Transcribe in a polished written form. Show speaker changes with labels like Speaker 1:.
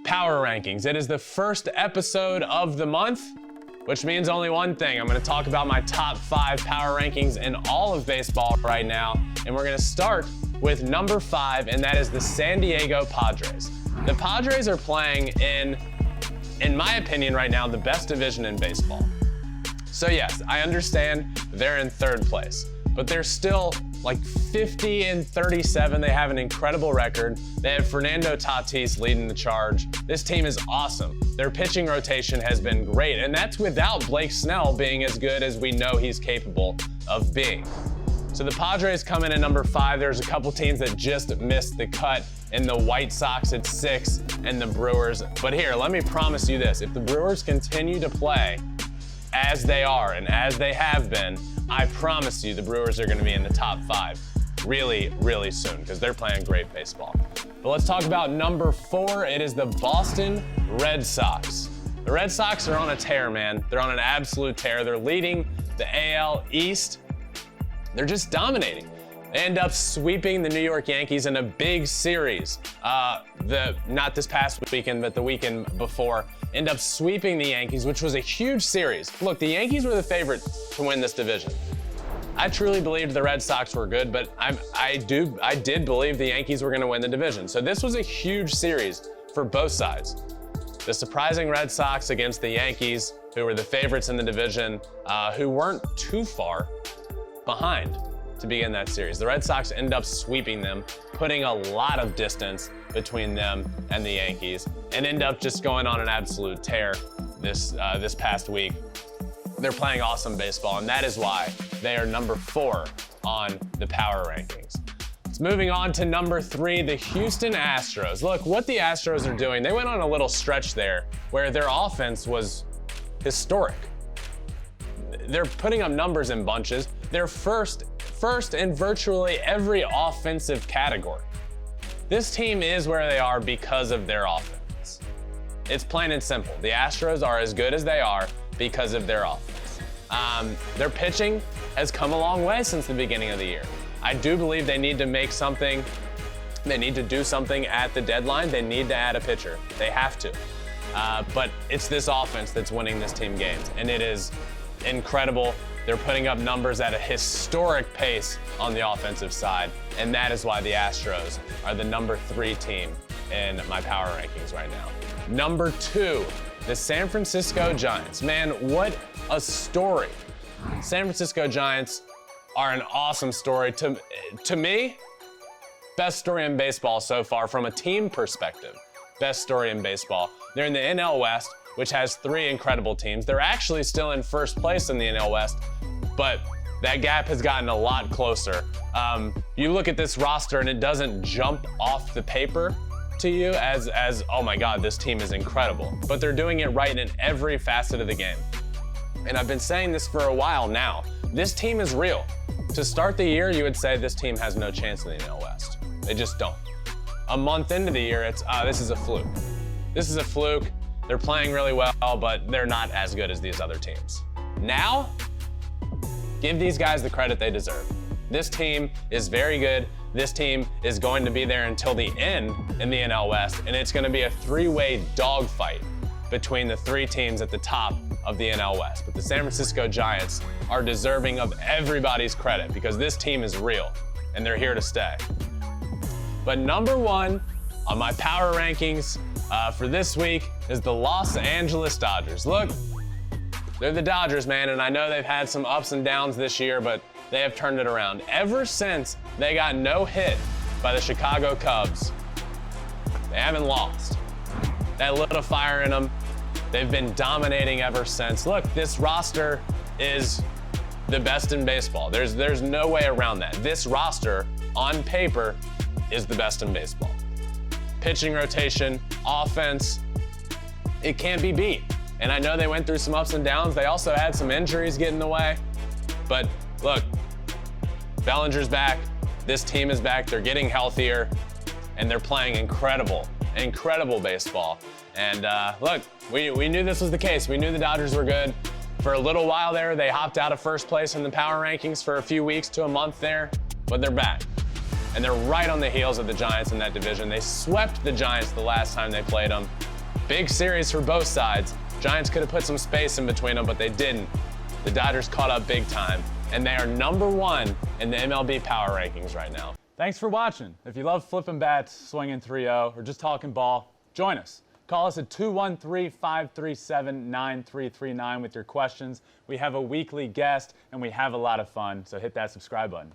Speaker 1: Power rankings. It is the first episode of the month, which means only one thing. I'm going to talk about my top 5 power rankings in all of baseball right now, and we're going to start with number 5, and that is the San Diego Padres. The Padres are playing in my opinion right now, the best division in baseball. So yes, I understand they're in 3rd place, but they're still like 50-37. They have an incredible record. They have Fernando Tatis leading the charge. This team is awesome. Their pitching rotation has been great, and that's without Blake Snell being as good as we know he's capable of being. So the Padres come in at number 5. There's a couple teams that just missed the cut. In the White Sox at 6 and the Brewers. But here, let me promise you this. If the Brewers continue to play as they are and as they have been, I promise you the Brewers are going to be in the top 5 really, really soon because they're playing great baseball. But let's talk about number 4. It is the Boston Red Sox. The Red Sox are on a tear, man. They're on an absolute tear. They're leading the AL East. They're just dominating. They end up sweeping the New York Yankees in a big series. Not this past weekend, but the weekend before. End up sweeping the Yankees, which was a huge series. Look, the Yankees were the favorite to win this division. I truly believed the Red Sox were good, but I did believe the Yankees were going to win the division. So this was a huge series for both sides. The surprising Red Sox against the Yankees, who were the favorites in the division, who weren't too far behind to begin that series. The Red Sox end up sweeping them, putting a lot of distance between them and the Yankees, and end up just going on an absolute tear this past week. They're playing awesome baseball, and that is why they are number 4 on the power rankings. It's moving on to number 3, the Houston Astros. Look, what the Astros are doing, they went on a little stretch there where their offense was historic. They're putting up numbers in bunches. They're first in virtually every offensive category. This team is where they are because of their offense. It's plain and simple. The Astros are as good as they are because of their offense. Their pitching has come a long way since the beginning of the year. I do believe they need to make something. They need to do something at the deadline. They need to add a pitcher. They have to. But it's this offense that's winning this team games, and it is incredible. They're putting up numbers at a historic pace on the offensive side, and that is why the Astros are the number 3 team in my power rankings right now. Number 2, the San Francisco Giants. Man, what a story. San Francisco Giants are an awesome story. To me, best story in baseball so far from a team perspective. Best story in baseball. They're in the NL West, which has 3 incredible teams. They're actually still in first place in the NL West, but that gap has gotten a lot closer. You look at this roster and it doesn't jump off the paper to you as oh my God, this team is incredible. But they're doing it right in every facet of the game. And I've been saying this for a while now. This team is real. To start the year, you would say this team has no chance in the NL West. They just don't. A month into the year, it's this is a fluke. This is a fluke. They're playing really well, but they're not as good as these other teams. Now, give these guys the credit they deserve. This team is very good. This team is going to be there until the end in the NL West, and it's going to be a 3-way dogfight between the 3 teams at the top of the NL West. But the San Francisco Giants are deserving of everybody's credit because this team is real, and they're here to stay. But number 1 on my power rankings for this week is the Los Angeles Dodgers. Look, they're the Dodgers, man, and I know they've had some ups and downs this year, but they have turned it around. Ever since they got no hit by the Chicago Cubs, they haven't lost. That lit a fire in them. They've been dominating ever since. Look, this roster is the best in baseball. There's no way around that. This roster, on paper, is the best in baseball. Pitching rotation, offense, it can't be beat. And I know they went through some ups and downs. They also had some injuries get in the way. But look, Bellinger's back. This team is back. They're getting healthier, and they're playing incredible baseball. And look, we knew this was the case. We knew the Dodgers were good. For a little while there, they hopped out of first place in the power rankings for a few weeks to a month there, but they're back. and they're right on the heels of the Giants in that division. They swept the Giants the last time they played them. Big series for both sides. Giants could have put some space in between them, but they didn't. The Dodgers caught up big time, and they are #1 in the MLB power rankings right now.
Speaker 2: Thanks for watching. If you love flipping bats, swinging 3-0, or just talking ball, join us. Call us at 213-537-9339 with your questions. We have a weekly guest, and we have a lot of fun, so hit that subscribe button.